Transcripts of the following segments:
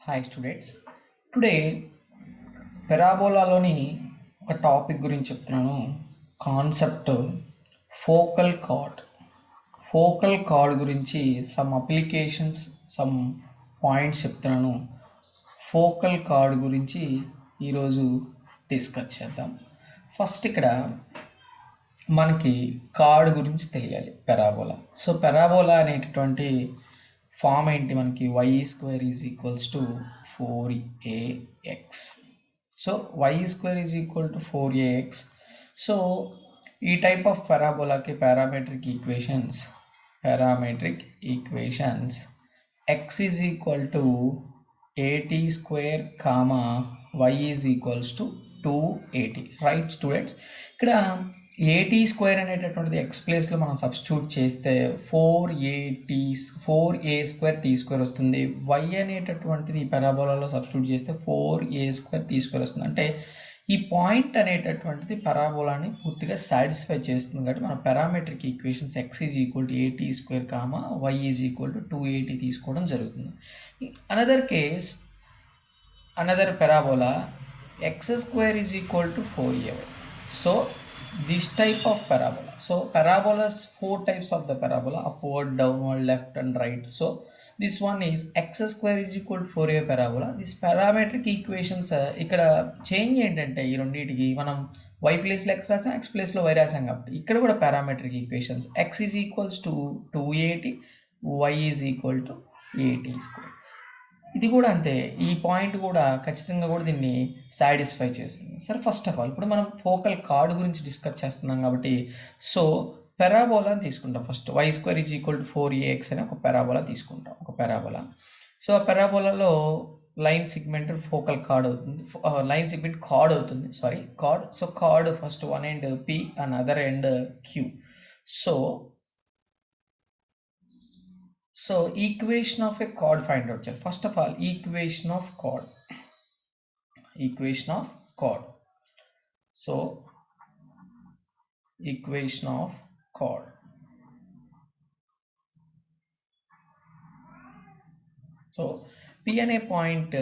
Hi students, today పెరాబోలాలోని ఒక topic గురించి చెప్తున్నాను. Concept focal card. Focal card గురించి సమ్ అప్లికేషన్స్, సమ్ పాయింట్స్ చెప్తున్నాను. ఫోకల్ కార్డ్ గురించి ఈరోజు డిస్కస్ చేద్దాం. ఫస్ట్ ఇక్కడ మనకి కార్డ్ గురించి తెలియాలి, పెరాబోలా. సో పెరాబోలా అనేటటువంటి ఫామ్ ఏంటి? మనకి y² = 4ax. So y² = 4ax. So ఈ టైప్ ఆఫ్ పెరాబోలాకి parametric equations x = at² y = 2at. Right students, ఇక్కడ at² అనేటటువంటిది x ప్లేస్లో మనం సబ్స్టిట్యూట్ చేస్తే 4a² వస్తుంది. y అనేటటువంటిది పెరాబోలాలో సబ్స్టిట్యూట్ చేస్తే 4a² వస్తుంది. అంటే ఈ పాయింట్ అనేటటువంటిది పెరాబోలాని పూర్తిగా సాటిస్ఫై చేస్తుంది. కాబట్టి మన parametric equations x = at², y = 2at తీసుకోవడం జరుగుతుంది. Another parabola x² = 4ay. So this type of parabola. So parabolas, 4 types of the parabola: upward, downward, left and right. So this one is x² = 4a parabola. This parametric equations ఇక్కడ change ఏంటంటే ఈ రెండింటికి మనం y ప్లేస్లో x రాసాం, x ప్లేస్లో y రాసాం. కాబట్టి ఇక్కడ కూడా parametric equations x = 2at, y = at². ఇది కూడా అంతే. ఈ పాయింట్ కూడా ఖచ్చితంగా కూడా దీన్ని సాటిస్ఫై చేస్తుంది. సరే, ఫస్ట్ ఆఫ్ ఆల్ ఇప్పుడు మనం ఫోకల్ కార్డ్ గురించి డిస్కస్ చేస్తున్నాం కాబట్టి సో పెరాబోలా తీసుకుంటాం. ఫస్ట్ y² = 4ax అనే ఒక పెరాబోలా తీసుకుంటాం. సో ఆ పెరాబోలాలో లైన్ సెగ్మెంట్ ఫోకల్ కార్డ్ అవుతుంది, లైన్ సెగ్మెంట్ కార్డ్ అవుతుంది. So card first one end p and other end q. So equation of a chord find out. First of all, equation of chord. So equation of chord. So p అనే point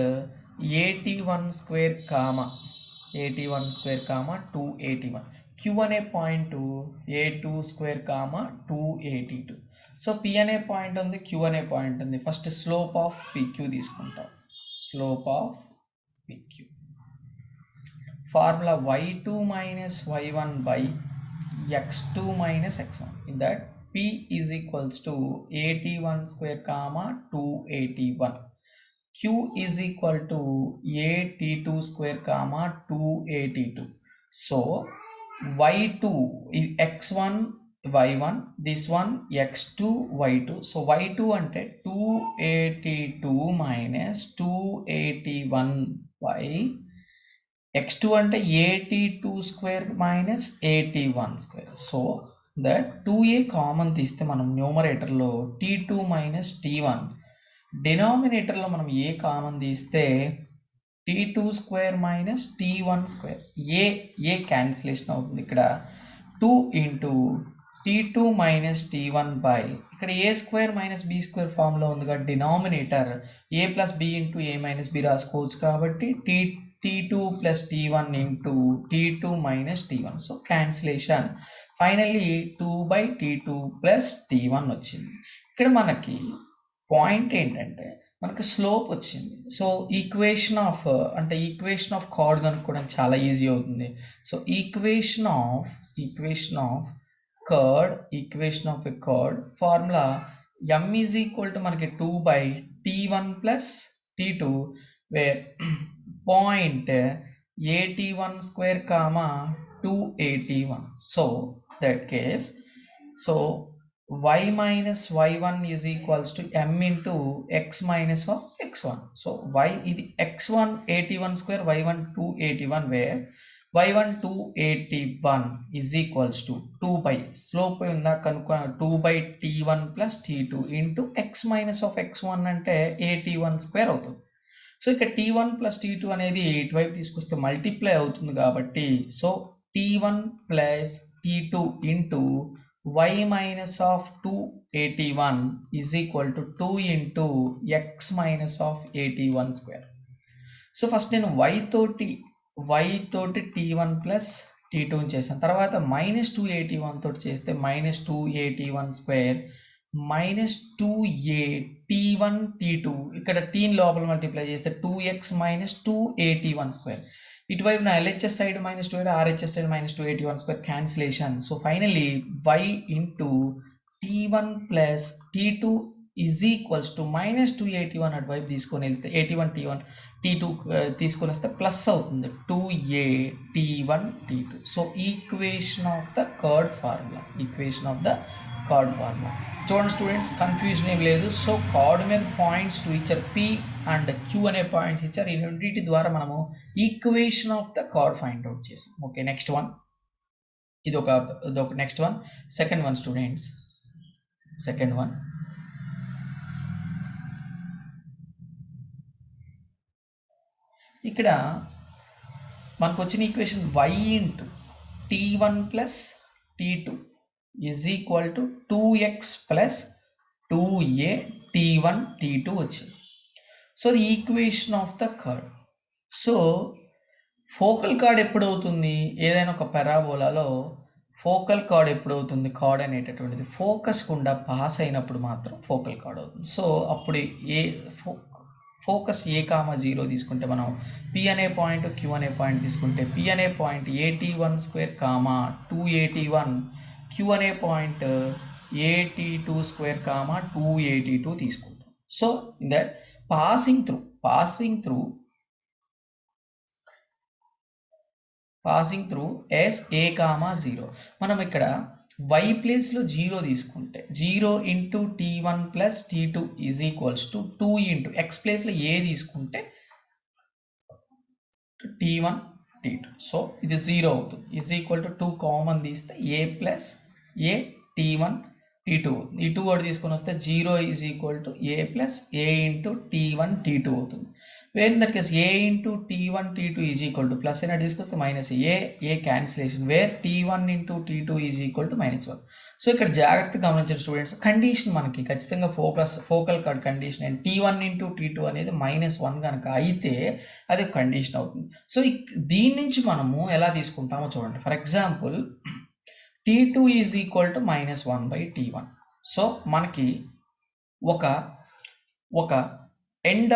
at1², 2at1. q అనే point a2² 2at2. So p అనే point ఉంది, q అనే point ఉంది. First slope of pq తీసుకుంటాం. Slope of pq formula y2 - y1 x2 - x1. In that p is equals to at1², 2at1. q is equal to at2², 2at2. So y2 is x1 y1, this one x2 y2. So y2 అంటే 2at2 - 2at1 by x2 అంటే at2² - at1². So that 2a common తీస్తే మనం న్యూమరేటర్లో t2 - t1, డినామినేటర్లో మనం a common తీస్తే t2² - t1². ఏ cancellation అవుతుంది. ఇక్కడ 2 × t2 - t1 by ఇక్కడ a² - b² ఫామ్లో ఉంది కాబట్టి denominator a + b × a - b రాసుకోవచ్చు. కాబట్టి t2 + t1 × t2 - t1. So cancellation finally 2/t2 + t1 వచ్చింది. ఇక్కడ మనకి పాయింట్ ఏంటంటే మనకు స్లోప్ వచ్చింది. సో ఈక్వేషన్ ఆఫ్ కార్డ్ కనుక్కోవడం చాలా ఈజీ అవుతుంది. So equation of chord formula m = మనకి 2/t1 + t2, where point at1², 2at1. So that case y - y1 is equals to m into x minus of x1. So y ఇది x1 at1², y1 2at1, where y1 2at1 is equals to 2 slope ఉందా కనుక 2/t1 + t2 into x minus of x1 అంటే at1² అవుతుంది. So ఇక్కడ t1 + t2 అనేది ఇటువైపు తీసుకొస్తే multiply అవుతుంది కాబట్టి so t1 + t2 into y minus of 281 is equal to 2 into x minus of 81 square. So first నేను y తోటి t1 ప్లస్ t2 చేశాను. తర్వాత -281 తోటి చేస్తే -281 square minus 2a t1 t2 ఇక్కడ t లోపల మల్టిప్లై చేస్తే 2x మైనస్ 281 స్క్వేర్. ఇటువైపు నా LHS side -2 RHS side -281 square cancellation. So finally y into t1 plus t2 is equals to -281 అటువైపు తీసుకొని వెళ్తే 81 t1 t2 తీసుకొని వస్తే ప్లస్ అవుతుంది 2a t1 t2. So equation of the curd formula చూడండి students, confusion ఏం లేదు. సో కార్డ్ మీద పాయింట్స్ ఇచ్చారు, P అండ్ Q అనే పాయింట్స్ ఇచ్చారు. ఈ రెండింటి ద్వారా మనము equation of the card find out చేసాం. ఓకే, నెక్స్ట్ వన్, ఇదొక next one. Second one students, second one ఇక్కడ మనకు వచ్చిన equation y into t1 plus t2 is equal to 2x plus 2a t1 t2 వచ్చింది. So the equation of the chord. So focal chord ఎప్పుడవుతుంది, ఏదైనా ఒక పెరాబోలాలో focal chord ఎప్పుడవుతుంది, chord అనేటటువంటిది ఫోకస్ గుండా పాస్ అయినప్పుడు మాత్రం ఫోకల్ కార్డ్ అవుతుంది. సో అప్పుడు ఫోకస్ a,0 తీసుకుంటే మనం P అనే పాయింట్ Q అనే పాయింట్ తీసుకుంటే P అనే పాయింట్ at1 స్క్వేర్ 281, Q అనే పాయింట్ at2 స్క్వేర్ 282 తీసుకుంటాం. So in that passing through as a,0 మనం ఇక్కడ y ప్లేస్లో 0 తీసుకుంటే 0 into t1 plus t2 is equals to 2 into x ప్లేస్లో a తీసుకుంటే t1 t2. సో ఇది 0 అవుతుంది, ఈజ్ ఈక్వల్ టు 2 కామన్ తీస్తే a plus a t1 t2. ఈ 2 వర్డ్ తీసుకొని వస్తే 0 is equal to a plus a into t1 t2 అవుతుంది. Where in that case a into t1 t2 is equal to plus అయినా తీసుకొస్తే minus a cancellation, where t1 into t2 is equal to -1. So ఇక్కడ జాగ్రత్తగా గమనించిన students, condition మనకి ఖచ్చితంగా focal chord condition and t1 into t2 అనేది -1 కనుక అయితే అది ఒక కండిషన్ అవుతుంది. సో దీని నుంచి మనము ఎలా తీసుకుంటామో చూడండి. For example t2 is equal to -1/t1. So మనకి ఒక ఎండ్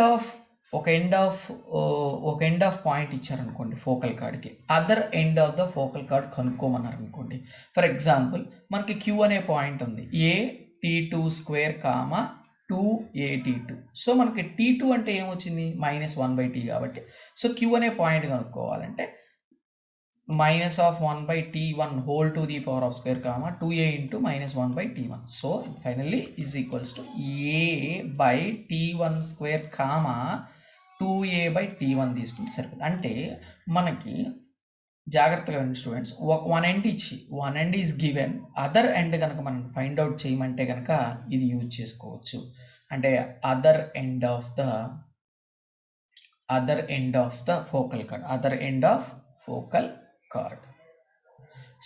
ఆఫ్ పాయింట్ ఇచ్చారనుకోండి ఫోకల్ కార్డ్కి, other end of the focal chord కనుక్కోమన్నారు అనుకోండి. ఫర్ ఎగ్జాంపుల్ మనకి Q అనే పాయింట్ ఉంది, at2 స్క్వేర్ 2at2. సో మనకి t2 అంటే ఏమొచ్చింది, -1/t కాబట్టి. సో Q అనే point కనుక్కోవాలంటే -1/t1 whole to the power of square 2a into -1/t1. So finally is equals to a/t1 square 2a/t1 తీసుకుంటే సరిపోతుంది. అంటే మనకి జాగ్రత్తగా students, one end is given, other end కనుక మనం ఫైండ్ అవుట్ చేయమంటే కనుక ఇది యూజ్ చేసుకోవచ్చు. అంటే other end of the focal chord.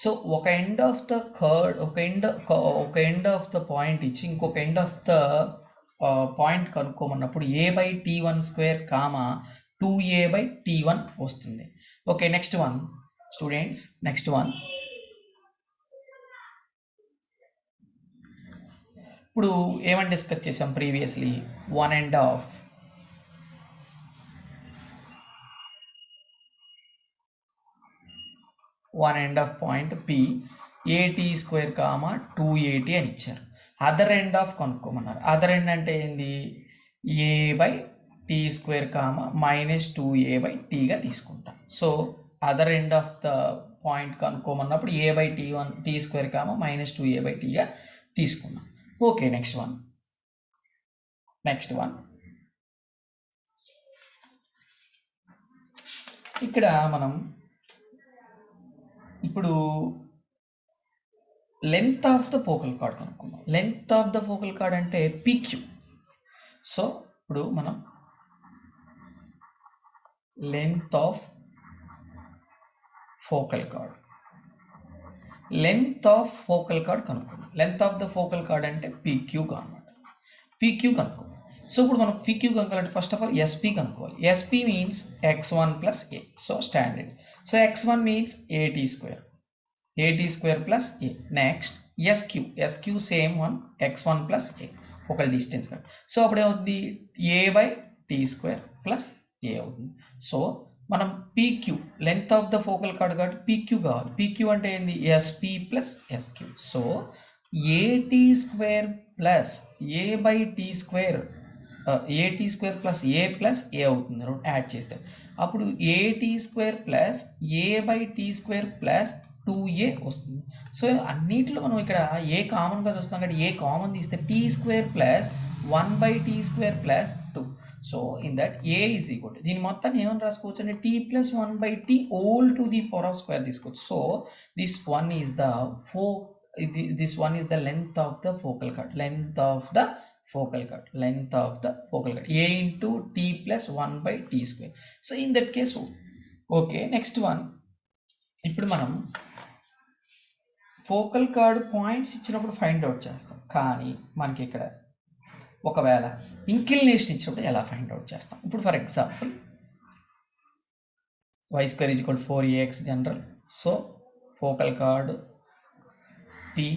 So ఒక ఎండ్ ఆఫ్ ద కార్డ్, ఒక ఎండ్ ఆఫ్ ద పాయింట్ ఇచ్చి ఇంకొక ఎండ్ ఆఫ్ ద పాయింట్ కనుక్కోమన్నప్పుడు a/t1 స్క్వేర్ 2a/t1 వస్తుంది. Okay, next one students, next one. ఇప్పుడు ఏమని డిస్కస్ చేసాం previously, one end of point P at square 2at అని ఇచ్చారు. అదర్ ఎండ్ ఆఫ్ కనుక్కోమన్నారు. అదర్ ఎండ్ అంటే ఏంది, a/t స్క్వేర్ -2a/tగా తీసుకుంటాం. So other end of the point కనుక్కోమన్నప్పుడు a/t స్క్వేర్ -2a/tగా తీసుకున్నాం. Okay, next one. ఇక్కడ మనం ఇప్పుడు length of the focal chord కనుక్కుందాం. Length of the focal chord అంటే PQ. సో ఇప్పుడు మనం length of focal chord length of focal chord కనుక్కోండి. Length of the focal chord అంటే పీక్యూ అనమాట. పీక్యూ కనుక్కోండి. సో ఇప్పుడు మనం పీక్యూ కనుక్కోవాలంటే ఫస్ట్ ఆఫ్ ఆల్ ఎస్పీ కనుక్కోవాలి. SP means x1 plus A. So standard. So x1 means AT square plus a. Next SQ same one x1 plus A ఒక distance కాదు. So అప్పుడు ఏమవుతుంది A by tea square plus A అవుతుంది. So మనం PQ length of the focal chord కాబట్టి PQ కావాలి. PQ అంటే ఏంది SP plus SQ. So AT square plus A by tea square AT square plus A అవుతుంది add చేస్తే. అప్పుడు AT square plus A by tea square plus 2a వస్తుంది. So అన్నింటిలో మనం ఇక్కడ ఏ కామన్గా చూస్తాం కాబట్టి ఏ కామన్ తీస్తే tea square plus 1 by tea square plus 2. So in that A is equal to దీని మొత్తం ఏమని రాసుకోవచ్చు అంటే tea plus 1 by T whole to the power of square తీసుకోవచ్చు. So this one is the length of the focal chord. Length of the focal cut a into t plus 1 by t square. So in that case okay, next one. ఇప్పుడు మనం focal card points ఇచ్చినప్పుడు find out చేస్తాం, కానీ మనకి ఇక్కడ ఒకవేళ inclination ఇచ్చినప్పుడు ఎలా ఫైండ్ అవుట్ చేస్తాం. ఇప్పుడు for example y² = 4ax general. So focal card p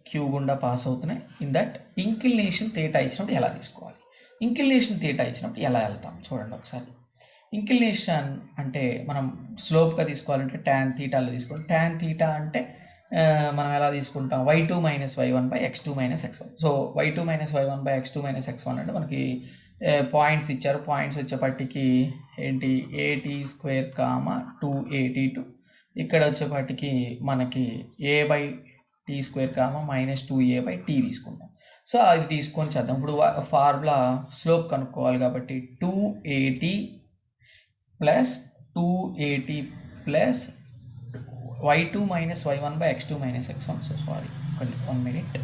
q గుండా పాస్ అవుతున్నాయి. ఇన్ దట్ ఇంక్లినేషన్ థీటా ఇచ్చినప్పుడు ఎలా తీసుకోవాలి, ఇంక్లినేషన్ థీటా ఇచ్చినప్పుడు ఎలా వెళ్తాం చూడండి ఒకసారి. ఇంక్లినేషన్ అంటే మనం స్లోప్గా తీసుకోవాలంటే ట్యాన్ థీటాలో తీసుకోవాలి. ట్యాన్ థీటా అంటే మనం ఎలా తీసుకుంటాం y2 minus y1 by x2 minus x1. So y2 minus y1 by x2 minus x1 అంటే మనకి పాయింట్స్ ఇచ్చారు. పాయింట్స్ వచ్చేపటికి ఏంటి ఏటీ స్క్వేర్ కామా 282. ఇక్కడ వచ్చేపటికి మనకి A by tea square comma minus 2a by T తీసుకుంటాం. సో అవి తీసుకొని చేద్దాం. ఇప్పుడు ఫార్ములా స్లోప్ కనుక్కోవాలి కాబట్టి 280 plus 280 plus y2 minus y1 by x2 minus x1. So sorry 1 minute.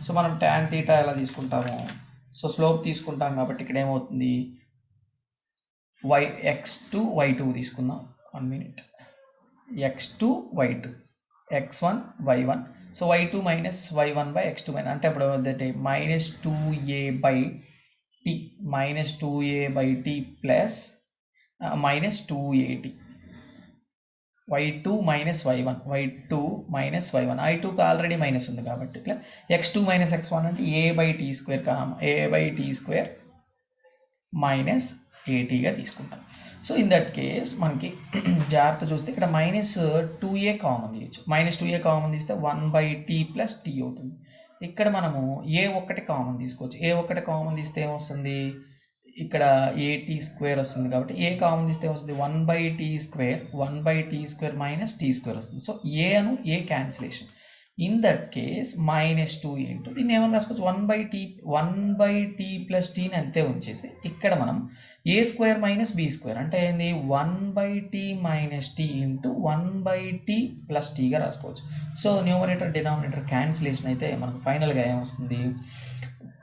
So మనం ట్యాన్ థీటా ఎలా తీసుకుంటాము, సో స్లోప్ తీసుకుంటాం కాబట్టి ఇక్కడ ఏమవుతుంది x2 y2 తీసుకుందాం. 1 minute. x2 y2 x1 y1. So y2 minus y1 by x2 minus అంటే అప్పుడు ఏమవుతుందంటే minus 2a by tea minus 2a by tea plus minus 280 y2 minus y1 y2 minus y1 i2కి already minus ఉంది కాబట్టి x2 minus x1 అంటే a by tea square comma a by tea square minus 80గా తీసుకుంటాం. So in that case మనకి జాగ్రత్త చూస్తే ఇక్కడ మైనస్ 2a కామన్ తీయచ్చు. మైనస్ 2a కామన్ తీస్తే 1 బై టీ ప్లస్ టీ అవుతుంది. ఇక్కడ మనము ఏ ఒక్కటి కామన్ తీసుకోవచ్చు. ఏ ఒక్కటి కామన్ తీస్తే ఏమొస్తుంది ఇక్కడ ఏటీ స్క్వేర్ వస్తుంది కాబట్టి ఏ కామన్ తీస్తే వస్తుంది 1 by tea square minus T square వస్తుంది. So A cancellation. In that case minus 2 into దీన్ని ఏమన్నా రాసుకోవచ్చు 1 బై టీ ప్లస్ టీని అంతే ఉంచేసి ఇక్కడ మనం a square minus b square అంటే ఏంది 1 by tea minus t into 1 by tea plus టీగా రాసుకోవచ్చు. సో న్యూమరేటర్ డినామినేటర్ క్యాన్సిలేషన్ అయితే మనకు ఫైనల్గా ఏమొస్తుంది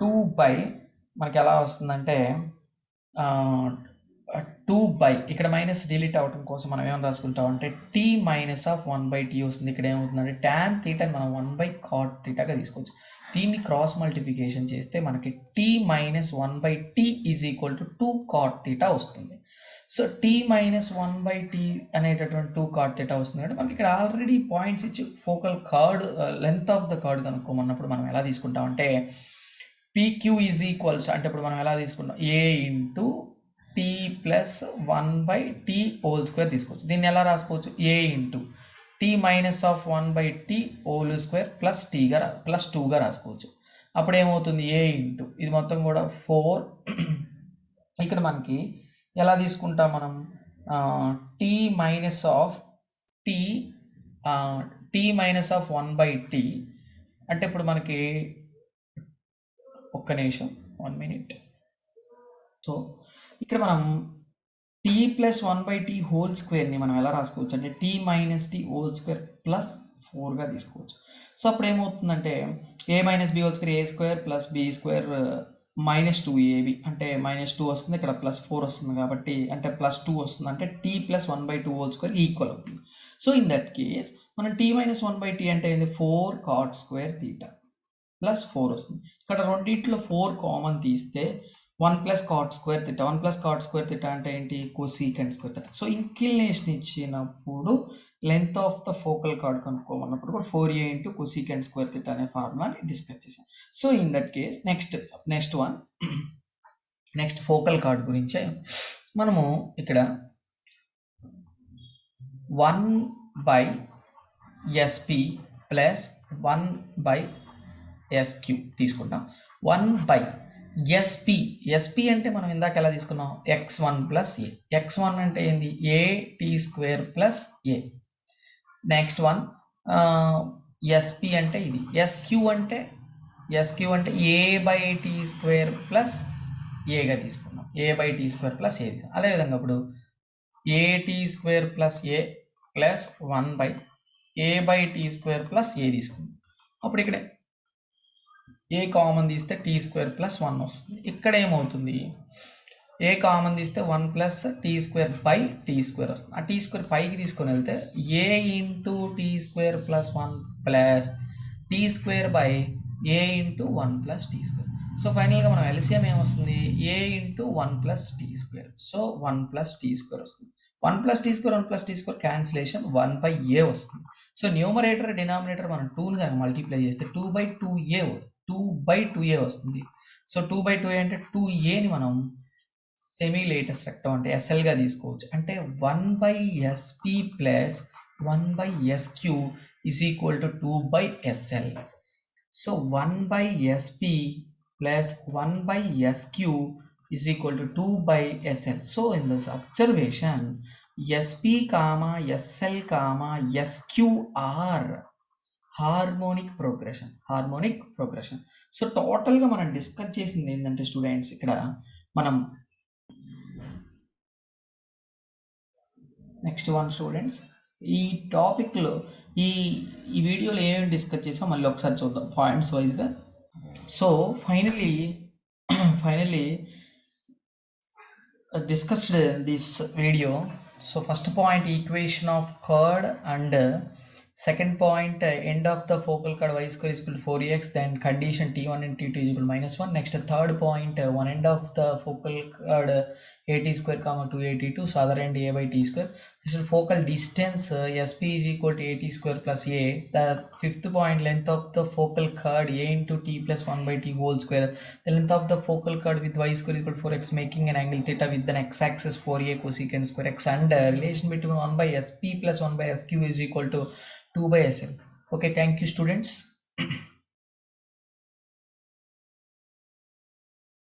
2 బై మనకి ఎలా వస్తుందంటే 2 బై ఇక్కడ మైనస్ డిలీట్ అవ్వడం కోసం మనం ఏమైనా రాసుకుంటాం అంటే t minus of 1 by t వస్తుంది. ఇక్కడ ఏమవుతుందంటే ట్యాన్ థీటాని మనం 1 బై కాట్ థీటాగా తీసుకోవచ్చు. దీన్ని క్రాస్ మల్టిప్లికేషన్ చేస్తే మనకి T minus 1 by T is equal to 2 cot theta వస్తుంది. So T minus 1 by T అనేటటువంటి 2 కాట్ థీటా వస్తుంది అంటే మనకి ఇక్కడ ఆల్రెడీ పాయింట్స్ ఇచ్చి focal chord length of the chord కనుక్కోమన్నప్పుడు మనం ఎలా తీసుకుంటాం అంటే పీక్యూ ఈజ్ ఈక్వల్స్ అంటే ఇప్పుడు మనం ఎలా తీసుకుంటాం A into T plus 1 by tea whole square తీసుకోవచ్చు. దీన్ని ఎలా రాసుకోవచ్చు A into T minus of 1 by tea whole square plus టీగా ప్లస్ 2గా రాసుకోవచ్చు. అప్పుడు ఏమవుతుంది ఏ ఇంటూ ఇది మొత్తం కూడా 4. ఇక్కడ మనకి ఎలా తీసుకుంటాం మనం t minus of t minus of 1 by t అంటే ఇప్పుడు మనకి ఒక్క నిమిషం 1 మినిట్. సో ఇక్కడ మనం t plus 1 by tea whole స్క్వేర్ని మనం ఎలా రాసుకోవచ్చు అంటే t minus t whole square plus 4గా తీసుకోవచ్చు. సో అప్పుడు ఏమవుతుందంటే a minus b whole square a square plus b square minus 2ab అంటే మైనస్ 2 వస్తుంది, ఇక్కడ ప్లస్ 4 వస్తుంది కాబట్టి అంటే ప్లస్ 2 వస్తుంది అంటే tea plus 1 by 2 whole square equal అవుతుంది. సో ఇన్ దట్ కేస్ మనం t మైనస్ 1/t అంటే ఇది 4 cot square theta ప్లస్ 4 వస్తుంది. ఇక్కడ రెండిట్లో 4 కామన్ తీస్తే 1 plus cot square theta, 1 plus cot square theta అంటే ఏంటి, cosecant square theta. So inclination ఇచ్చినప్పుడు length of the focal chord కనుక్కోమన్నప్పుడు కూడా 4a into cosecant square theta అనే ఫార్ములాని డిస్కస్ చేసాం. So in that case next focal chord గురించే మనము ఇక్కడ 1/sp ప్లస్ 1/sq తీసుకుంటాం. 1/sp అంటే మనం ఇందాక ఎలా తీసుకున్నాం, x1 ప్లస్ ఏ. x1 అంటే ఏంది, a t square plus a. Next one SP అంటే ఇది. ఎస్క్యూ అంటే a by tea square plus ఏగా తీసుకున్నాం. A by tea square plus a తీసుకున్నాం. అదేవిధంగా ఇప్పుడు a t square plus a plus 1/ఏ by tea square plus a తీసుకున్నాం. అప్పుడు ఇక్కడ ఏ కామన్ తీస్తే టీ స్క్వేర్ ప్లస్ 1 వస్తుంది. ఇక్కడ ఏమవుతుంది, ఏ కామన్ తీస్తే 1 plus t square by tea square వస్తుంది. ఆ టీ స్క్వేర్ పైకి తీసుకొని వెళ్తే a into t square plus 1 plus t square by a into 1 plus t square. So ఫైనల్గా మనం ఎల్సిఎం ఏమొస్తుంది, a into 1 plus t square. So 1 plus t square వస్తుంది. 1 plus t square 1 plus t square cancellation 1/ఏ వస్తుంది. So numerator denominator మనం 2ని కనుక multiply చేస్తే 2/2a వస్తుంది. సో 2/2a అంటే 2aని మనం సెమీ లేటెస్ట్ రెక్టం అంటే ఎస్ఎల్గా తీసుకోవచ్చు. అంటే 1/sp plus 1/sq is equal to 2/sl. So 1/sp plus 1/sq is equal to 2/sl. So in this observation sp, sl, sq are harmonic progression. So టోటల్గా మనం discuss చేసింది ఏంటంటే students, ఇక్కడ మనం next one students, ఈ టాపిక్లో ఈ వీడియోలో ఏమేమి డిస్కస్ చేసాం మళ్ళీ ఒకసారి చూద్దాం పాయింట్స్ వైజ్గా. So finally discussed this video. So first point, equation of chord, and second point, end of the focal chord y square is equal to 4ax, then condition t1 and t2 is equal to -1. Next third point, one end of the focal chord at square comma 2at2, so other end a by t square. This is focal distance, sp is equal to at square plus a. The fifth point, length of the focal chord a into t plus 1/t whole square. The length of the focal chord with y square equal to 4x, making an angle theta with an x-axis 4a cosecant square x, and relation between 1/sp plus 1/sq is equal to 2/sl. Okay, thank you students.